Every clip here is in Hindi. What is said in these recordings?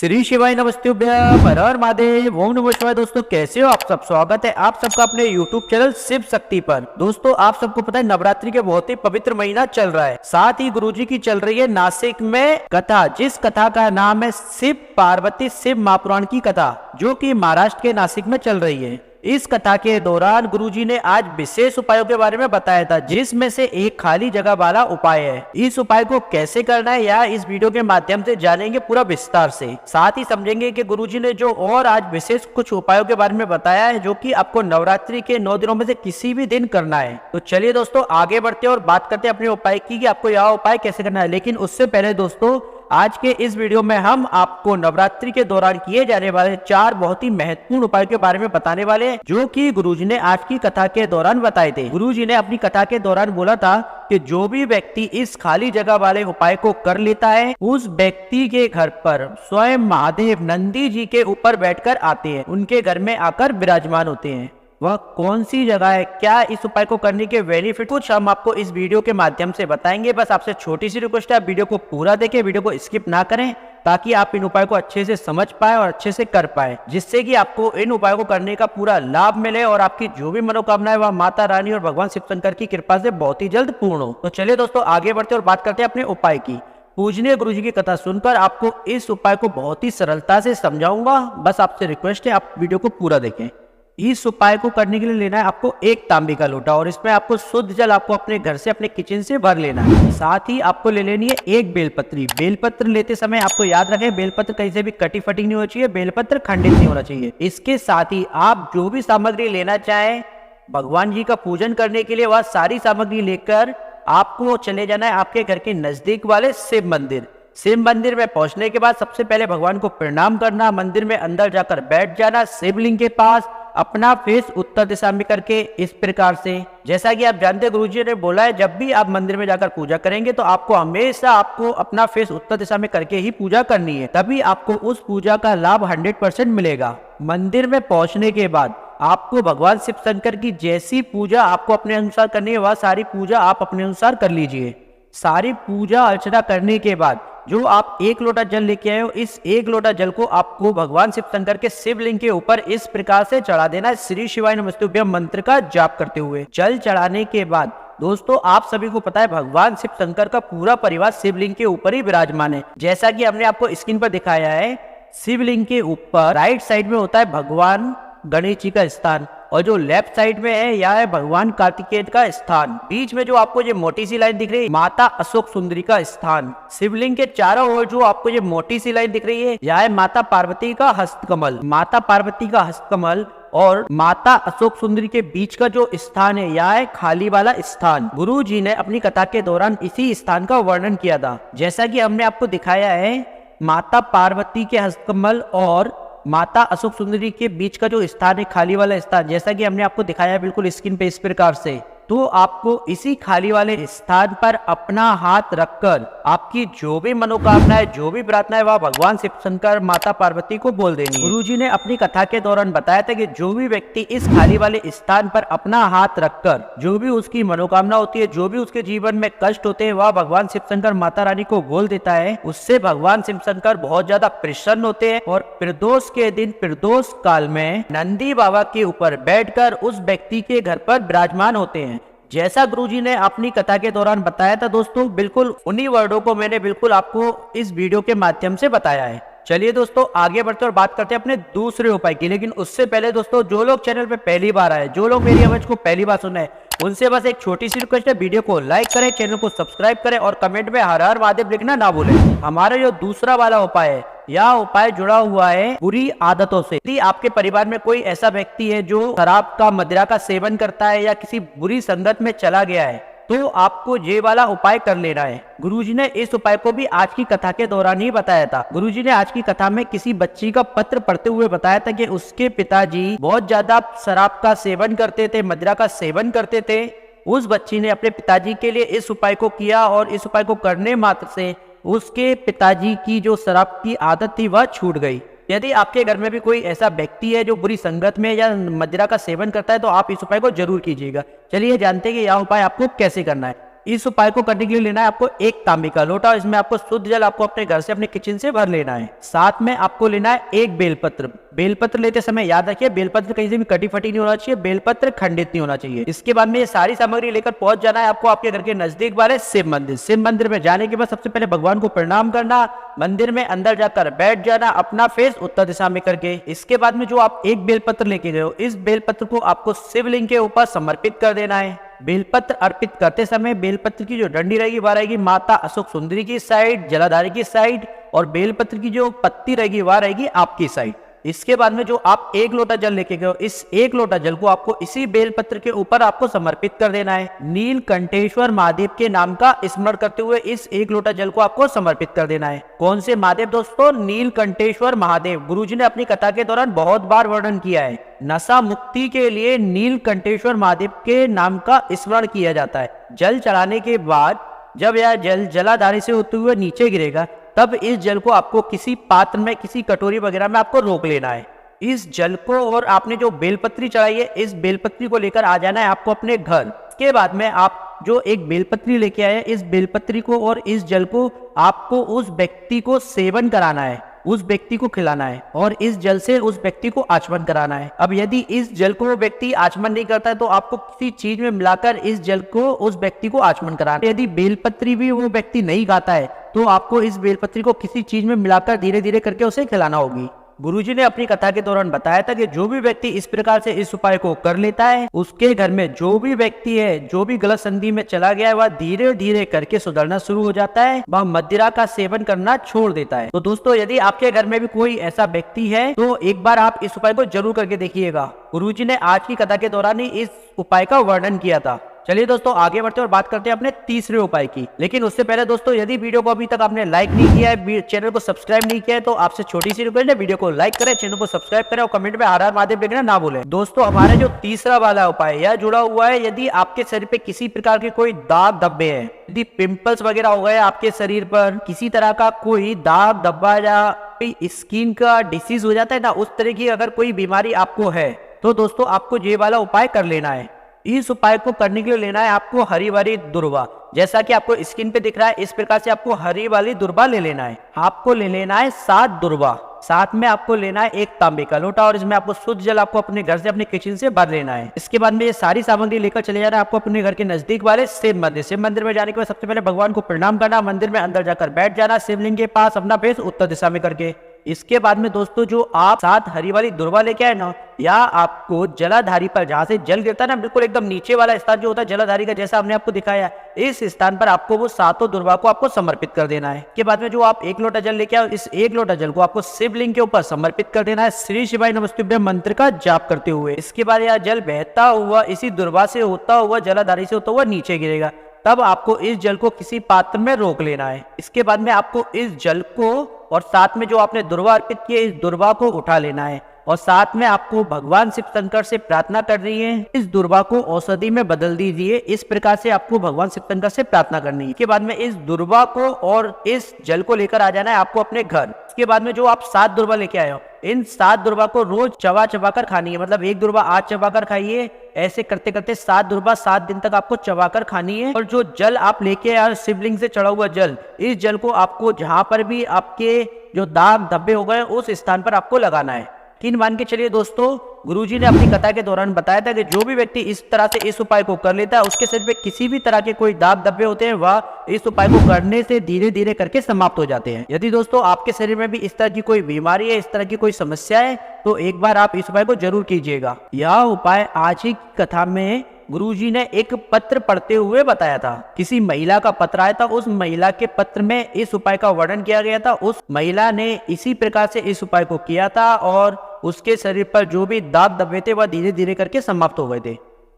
श्री शिवाय नमस्तुभ्यं, हर हर महादेव, ओम नमः शिवाय। दोस्तों कैसे हो आप सब? स्वागत है आप सबका अपने YouTube चैनल शिव शक्ति पर। दोस्तों आप सबको पता है नवरात्रि के बहुत ही पवित्र महीना चल रहा है, साथ ही गुरुजी की चल रही है नासिक में कथा, जिस कथा का नाम है शिव पार्वती शिव महापुराण की कथा, जो कि महाराष्ट्र के नासिक में चल रही है। इस कथा के दौरान गुरुजी ने आज विशेष उपायों के बारे में बताया था, जिसमें से एक खाली जगह वाला उपाय है। इस उपाय को कैसे करना है यह इस वीडियो के माध्यम से जानेंगे पूरा विस्तार से। साथ ही समझेंगे कि गुरुजी ने जो और आज विशेष कुछ उपायों के बारे में बताया है, जो कि आपको नवरात्रि के 9 दिनों में से किसी भी दिन करना है। तो चलिए दोस्तों आगे बढ़ते हैं और बात करते हैं अपने उपाय की कि आपको यह उपाय कैसे करना है। लेकिन उससे पहले दोस्तों आज के इस वीडियो में हम आपको नवरात्रि के दौरान किए जाने वाले 4 बहुत ही महत्वपूर्ण उपायों के बारे में बताने वाले हैं, जो कि गुरुजी ने आज की कथा के दौरान बताए थे। गुरुजी ने अपनी कथा के दौरान बोला था कि जो भी व्यक्ति इस खाली जगह वाले उपाय को कर लेता है, उस व्यक्ति के घर पर स्वयं महादेव नंदी जी के ऊपर बैठकर आते हैं, उनके घर में आकर विराजमान होते हैं। वह कौन सी जगह है, क्या इस उपाय को करने के बेनिफिट, कुछ हम आपको इस वीडियो के माध्यम से बताएंगे। बस आपसे छोटी सी रिक्वेस्ट है, आप वीडियो को पूरा देखें, वीडियो को स्किप ना करें, ताकि आप इन उपायों को अच्छे से समझ पाए और अच्छे से कर पाए, जिससे कि आपको इन उपायों को करने का पूरा लाभ मिले और आपकी जो भी मनोकामना है वह माता रानी और भगवान शिव शंकर की कृपा से बहुत ही जल्द पूर्ण हो। तो चलिए दोस्तों आगे बढ़ते और बात करते हैं अपने उपाय की। पूजनीय गुरुजी की कथा सुनकर आपको इस उपाय को बहुत ही सरलता से समझाऊंगा। बस आपसे रिक्वेस्ट है आप वीडियो को पूरा देखें। इस उपाय को करने के लिए लेना है आपको एक तांबे का लोटा, और इसमें आपको शुद्ध जल आपको अपने घर से अपने किचन से भर लेना है। साथ ही आपको ले लेनी है एक बेलपत्री। बेलपत्र लेते समय आपको याद रखें, बेलपत्र कहीं से भी कटी फटी नहीं होना चाहिए, बेलपत्र खंडित नहीं होना चाहिए। इसके साथ ही आप जो भी सामग्री लेना चाहें भगवान जी का पूजन करने के लिए, वह सारी सामग्री लेकर आपको चले जाना है आपके घर के नजदीक वाले शिव मंदिर। शिव मंदिर में पहुंचने के बाद सबसे पहले भगवान को प्रणाम करना, मंदिर में अंदर जाकर बैठ जाना, शिवलिंग के पास अपना फेस उत्तर दिशा में करके इस प्रकार से। जैसा कि आप जानते हैं गुरुजी ने बोला है, जब भी आप मंदिर में जाकर पूजा करेंगे तो आपको हमेशा आपको अपना फेस उत्तर दिशा में करके ही पूजा करनी है, तभी आपको उस पूजा का लाभ 100% मिलेगा। मंदिर में पहुंचने के बाद आपको भगवान शिव शंकर की जैसी पूजा आपको अपने अनुसार करनी है, वह सारी पूजा आप अपने अनुसार कर लीजिए। सारी पूजा अर्चना करने के बाद जो आप 1 लोटा जल लेके आए हो, इस 1 लोटा जल को आपको भगवान शिव शंकर के शिवलिंग के ऊपर इस प्रकार से चढ़ा देना है, श्री शिवाय नमस्तुभ्यं मंत्र का जाप करते हुए। जल चढ़ाने के बाद दोस्तों आप सभी को पता है भगवान शिव शंकर का पूरा परिवार शिवलिंग के ऊपर ही विराजमान है। जैसा कि हमने आपको स्क्रीन पर दिखाया है, शिवलिंग के ऊपर राइट साइड में होता है भगवान गणेश जी का स्थान, और जो लेफ्ट साइड में है यह है भगवान कार्तिकेय का स्थान। बीच में जो आपको ये मोटी सी लाइन दिख रही है, माता अशोक सुंदरी का स्थान। शिवलिंग के चारों ओर जो आपको ये मोटी सी लाइन दिख रही है, यह है माता पार्वती का हस्तकमल। माता पार्वती का हस्तकमल और माता अशोक सुंदरी के बीच का जो स्थान है, यह है खाली वाला स्थान। गुरु जी ने अपनी कथा के दौरान इसी स्थान का वर्णन किया था। जैसा कि हमने आपको दिखाया है, माता पार्वती के हस्तकमल और माता अशोक सुंदरी के बीच का जो स्थान है, खाली वाला स्थान, जैसा कि हमने आपको दिखाया है बिल्कुल स्क्रीन पे इस प्रकार से। तो आपको इसी खाली वाले स्थान पर अपना हाथ रखकर आपकी जो भी मनोकामना है, जो भी प्रार्थना है, वह भगवान शिव शंकर माता पार्वती को बोल देनी है। गुरुजी ने अपनी कथा के दौरान बताया था कि जो भी व्यक्ति इस खाली वाले स्थान पर अपना हाथ रखकर जो भी उसकी मनोकामना होती है, जो भी उसके जीवन में कष्ट होते हैं, वह भगवान शिव शंकर माता रानी को बोल देता है। उससे भगवान शिव शंकर बहुत ज्यादा प्रसन्न होते हैं और प्रदोष के दिन प्रदोष काल में नंदी बाबा के ऊपर बैठकर उस व्यक्ति के घर पर विराजमान होते हैं। जैसा गुरुजी ने अपनी कथा के दौरान बताया था दोस्तों, बिल्कुल उन्हीं वर्डों को मैंने बिल्कुल आपको इस वीडियो के माध्यम से बताया है। चलिए दोस्तों आगे बढ़ते और बात करते हैं अपने दूसरे उपाय की। लेकिन उससे पहले दोस्तों जो लोग चैनल पे पहली बार आए, जो लोग मेरी आवाज को पहली बार सुने, उनसे बस एक छोटी सी रिक्वेस्ट है, वीडियो को लाइक करें, चैनल को सब्सक्राइब करें और कमेंट में हर हर महादेव लिखना ना भूलें। हमारा जो दूसरा वाला उपाय है, यह उपाय जुड़ा हुआ है बुरी आदतों से। यदि आपके परिवार में कोई ऐसा व्यक्ति है जो शराब का, मदिरा का सेवन करता है या किसी बुरी संगत में चला गया है, तो आपको ये वाला उपाय कर लेना है। गुरुजी ने इस उपाय को भी आज की कथा के दौरान ही बताया था। गुरुजी ने आज की कथा में किसी बच्ची का पत्र पढ़ते हुए बताया था कि उसके पिताजी बहुत ज्यादा शराब का सेवन करते थे, मदिरा का सेवन करते थे। उस बच्ची ने अपने पिताजी के लिए इस उपाय को किया और इस उपाय को करने मात्र से उसके पिताजी की जो शराब की आदत थी वह छूट गई। यदि आपके घर में भी कोई ऐसा व्यक्ति है जो बुरी संगत में या मदिरा का सेवन करता है, तो आप इस उपाय को जरूर कीजिएगा। चलिए जानते हैं कि यह उपाय आपको कैसे करना है। इस उपाय को करने के लिए लेना है आपको एक तांबे का लोटा, इसमें आपको शुद्ध जल आपको अपने घर से अपने किचन से भर लेना है। साथ में आपको लेना है एक बेलपत्र। बेलपत्र लेते समय याद रखिए बेलपत्र कहीं से भी कटी फटी नहीं होना चाहिए, बेलपत्र खंडित नहीं होना चाहिए। इसके बाद में ये सारी सामग्री लेकर पहुंच जाना है आपको आपके घर के नजदीक वाले शिव मंदिर। शिव मंदिर में जाने के बाद सबसे पहले भगवान को प्रणाम करना, मंदिर में अंदर जाकर बैठ जाना अपना फेस उत्तर दिशा में करके। इसके बाद में जो आप एक बेलपत्र लेके गए हो इस बेलपत्र को आपको शिवलिंग के ऊपर समर्पित कर देना है। बेलपत्र अर्पित करते समय बेलपत्र की जो डंडी रहेगी वह रहेगी माता अशोक सुंदरी की साइड, जलाधारी की साइड, और बेलपत्र की जो पत्ती रहेगी वह रहेगी आपकी साइड। इसके बाद में जो आप एक लोटा जल लेके गए हो इस एक लोटा जल को आपको इसी बेलपत्र के ऊपर आपको समर्पित कर देना है। नीलकंठेश्वर महादेव के नाम का स्मरण करते हुए इस एक लोटा जल को आपको समर्पित कर देना है। कौन से महादेव दोस्तों? नीलकंठेश्वर महादेव। गुरुजी ने अपनी कथा के दौरान बहुत बार वर्णन किया है। नशा मुक्ति के लिए नीलकंठेश्वर महादेव के नाम का स्मरण किया जाता है। जल चढ़ाने के बाद जब यह जल जलाधारी से होते हुए नीचे गिरेगा तब इस जल को आपको किसी पात्र में, किसी कटोरी वगैरह में आपको रोक लेना है। इस जल को और आपने जो बेलपत्री चढ़ाई है इस बेलपत्री को लेकर आ जाना है आपको अपने घर। इसके बाद में आप जो एक बेलपत्री लेके आए इस बेलपत्री को और इस जल को आपको उस व्यक्ति को सेवन कराना है, उस व्यक्ति को खिलाना है और इस जल से उस व्यक्ति को आचमन कराना है। अब यदि इस जल को वो व्यक्ति आचमन नहीं करता है तो आपको किसी चीज में मिलाकर इस जल को उस व्यक्ति को आचमन कराना है। यदि बेलपत्री भी वो व्यक्ति नहीं खाता है तो आपको इस बेलपत्री को किसी चीज में मिलाकर धीरे धीरे करके उसे खिलाना होगी। गुरुजी ने अपनी कथा के दौरान बताया था कि जो भी व्यक्ति इस प्रकार से इस उपाय को कर लेता है उसके घर में जो भी व्यक्ति है, जो भी गलत संधि में चला गया है वह धीरे धीरे करके सुधरना शुरू हो जाता है, वह मदिरा का सेवन करना छोड़ देता है। तो दोस्तों यदि आपके घर में भी कोई ऐसा व्यक्ति है तो एक बार आप इस उपाय को जरूर करके देखिएगा। गुरुजी ने आज की कथा के दौरान ही इस उपाय का वर्णन किया था। चलिए दोस्तों आगे बढ़ते हैं और बात करते हैं अपने तीसरे उपाय की। लेकिन उससे पहले दोस्तों यदि वीडियो को अभी तक आपने लाइक नहीं किया है, चैनल को सब्सक्राइब नहीं किया है तो आपसे छोटी सी रिक्वेस्ट है, वीडियो को लाइक करें, चैनल को सब्सक्राइब करें और कमेंट में हर हर महादेव लिखना ना भूलें। दोस्तों हमारा जो तीसरा वाला उपाय यह जुड़ा हुआ है यदि आपके शरीर पे किसी प्रकार के कोई दाग धब्बे हैं, यदि पिंपल्स वगैरह हो गए आपके शरीर पर, किसी तरह का कोई दाग धब्बा या कोई स्किन का डिसीज हो जाता है ना, उस तरह की अगर कोई बीमारी आपको है तो दोस्तों आपको ये वाला उपाय कर लेना है। इस उपाय को करने के लिए लेना है आपको हरी वाली दुर्वा। जैसा कि आपको स्क्रीन पे दिख रहा है इस प्रकार से आपको हरी वाली दुर्वा ले लेना है। आपको ले लेना है 7 दुर्वा। साथ में आपको लेना है एक तांबे का लोटा और इसमें आपको शुद्ध जल आपको अपने घर से अपने किचन से भर लेना है। इसके बाद में ये सारी सामग्री लेकर चले जाना है आपको अपने घर के नजदीक वाले शिव मंदिर। शिव मंदिर में जाने के बाद सबसे पहले भगवान को प्रणाम करना, मंदिर में अंदर जाकर बैठ जाना शिवलिंग के पास अपना फेस उत्तर दिशा में करके। इसके बाद में दोस्तों जो आप 7 हरी वाली दुर्वा लेके आए ना, या आपको जलाधारी पर जहां से जल गिरता है ना, बिल्कुल एकदम नीचे वाला स्थान जो होता है जलाधारी का, जैसा हमने आपको दिखाया, इस स्थान पर आपको वो 7 दुर्वा को आपको समर्पित कर देना है। इसके बाद में जो आप 1 लोटा जल लेके आओ इस 1 लोटा जल को आपको शिवलिंग के ऊपर समर्पित कर देना है श्री शिवाय नमस्तुभ्यं मंत्र का जाप करते हुए। इसके बाद यह जल बहता हुआ इसी दुर्वा से होता हुआ, जलाधारी से होता हुआ नीचे गिरेगा। तब आपको इस जल को किसी पात्र में रोक लेना है। इसके बाद में आपको इस जल को और साथ में जो आपने दुर्वा अर्पित की है इस दुर्वा को उठा लेना है और साथ में आपको भगवान शिव शंकर से प्रार्थना कर रही है इस दुर्वा को औषधि में बदल दीजिए। इस प्रकार से आपको भगवान शिव शंकर से प्रार्थना करनी है। इसके बाद में इस दुर्वा को और इस जल को लेकर आ जाना है आपको अपने घर। इसके बाद में जो आप 7 दुर्वा लेके आए हो इन 7 दुर्वा को रोज चबा चबा कर खानी है। मतलब 1 दुर्वा आज चबा कर खाइए, ऐसे करते करते 7 दुर्वा 7 दिन तक आपको चबा कर खानी है। और जो जल आप लेके आए शिवलिंग से चढ़ा हुआ जल, इस जल को आपको जहां पर भी आपके जो दाग धब्बे हो गए उस स्थान पर आपको लगाना है। यकीन मान के चलिए दोस्तों, गुरुजी ने अपनी कथा के दौरान बताया था कि जो भी व्यक्ति इस तरह से इस उपाय को कर लेता है उसके शरीर पे किसी भी तरह के कोई दाग धब्बे होते हैं वह इस उपाय को करने से धीरे धीरे करके समाप्त हो जाते हैं। यदि दोस्तों आपके शरीर में भी इस तरह की कोई बीमारी है, इस तरह की कोई समस्या है तो एक बार आप इस उपाय को जरूर कीजिएगा। यह उपाय आज ही कथा में गुरुजी ने एक पत्र पढ़ते हुए बताया था। किसी महिला का पत्र आया था, उस महिला के पत्र में इस उपाय का वर्णन किया गया था। उस महिला ने इसी प्रकार से इस उपाय को किया था और उसके शरीर पर जो भी दाग धब्बे थे वह धीरे धीरे करके समाप्त हो गए थे।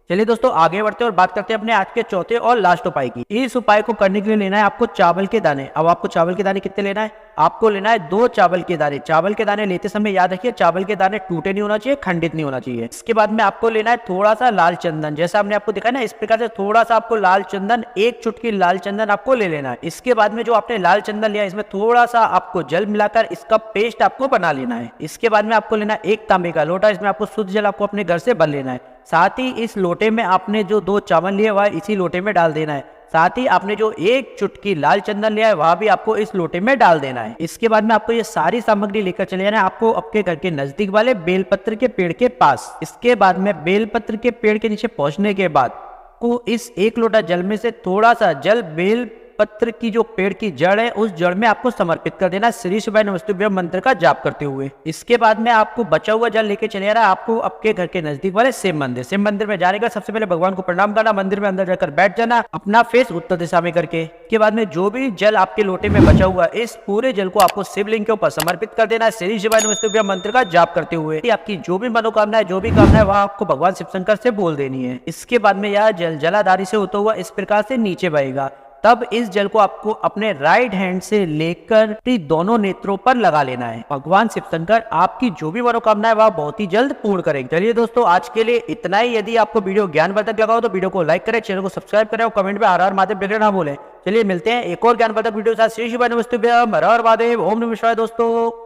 चलिए दोस्तों आगे बढ़ते हैं और बात करते हैं अपने आज के चौथे और लास्ट उपाय की। इस उपाय को करने के लिए लेना है आपको चावल के दाने। अब आपको चावल के दाने कितने लेना है? आपको लेना है 2 चावल के दाने। चावल के दाने लेते समय याद रखिए चावल के दाने टूटे नहीं होना चाहिए, खंडित नहीं होना चाहिए। इसके बाद में आपको लेना है थोड़ा सा लाल चंदन। जैसा हमने आपको दिखाया ना, इस प्रकार से थोड़ा सा आपको लाल चंदन, 1 चुटकी लाल चंदन आपको ले लेना है। इसके बाद में जो आपने लाल चंदन लिया इसमें थोड़ा सा आपको जल मिलाकर इसका पेस्ट आपको बना लेना है। इसके बाद में आपको लेना है 1 तांबे का लोटा। इसमें आपको शुद्ध जल आपको अपने घर से भर लेना है। साथ ही इस लोटे में आपने जो 2 चावल लिए वह इसी लोटे में डाल देना है। साथ ही आपने जो एक चुटकी लाल चंदन लिया है वह भी आपको इस लोटे में डाल देना है। इसके बाद में आपको ये सारी सामग्री लेकर चले जाना है आपको आपके घर के नजदीक वाले बेलपत्र के पेड़ के पास। इसके बाद में बेलपत्र के पेड़ के नीचे पहुंचने के बाद को इस 1 लोटा जल में से थोड़ा सा जल बेल पत्र की जो पेड़ की जड़ है उस जड़ में आपको समर्पित कर देना श्री शिवाय नमस्तुभ्यम मंत्र का जाप करते हुए। इसके बाद में आपको बचा हुआ जल लेके चले जाना आपको आपके घर के नजदीक वाले शिव मंदिर में जाने का सबसे पहले भगवान को प्रणाम करना, मंदिर में अंदर जाकर बैठ जाना अपना फेस उत्तर दिशा में करके। के बाद में जो भी जल आपके लोटे में बचा हुआ इस पूरे जल को आपको शिवलिंग के ऊपर समर्पित कर देना है श्री शिवाय नमस्तुभ्यम मंत्र का जाप करते हुए। आपकी जो भी मनोकामना है जो भी कामना है वह आपको भगवान शिव शंकर से बोल देनी है। इसके बाद में यह जल जलाधारी से होता हुआ इस प्रकार से नीचे बहेगा। तब इस जल को आपको अपने राइट हैंड से लेकर दोनों नेत्रों पर लगा लेना है। भगवान शिव शंकर आपकी जो भी मनोकामना है वह बहुत ही जल्द पूर्ण करेंगे। चलिए दोस्तों आज के लिए इतना ही। यदि आपको वीडियो ज्ञानवर्धक लगा हो तो वीडियो को लाइक करें, चैनल को सब्सक्राइब करें और कमेंट में हर हर महादेव लिखना ना भूलें। चलिए मिलते हैं एक और ज्ञानवर्धक वीडियो के साथ। श्री शिवाय नमस्तुभ्यम, हर हर महादेव, ओम नमः शिवाय दोस्तों।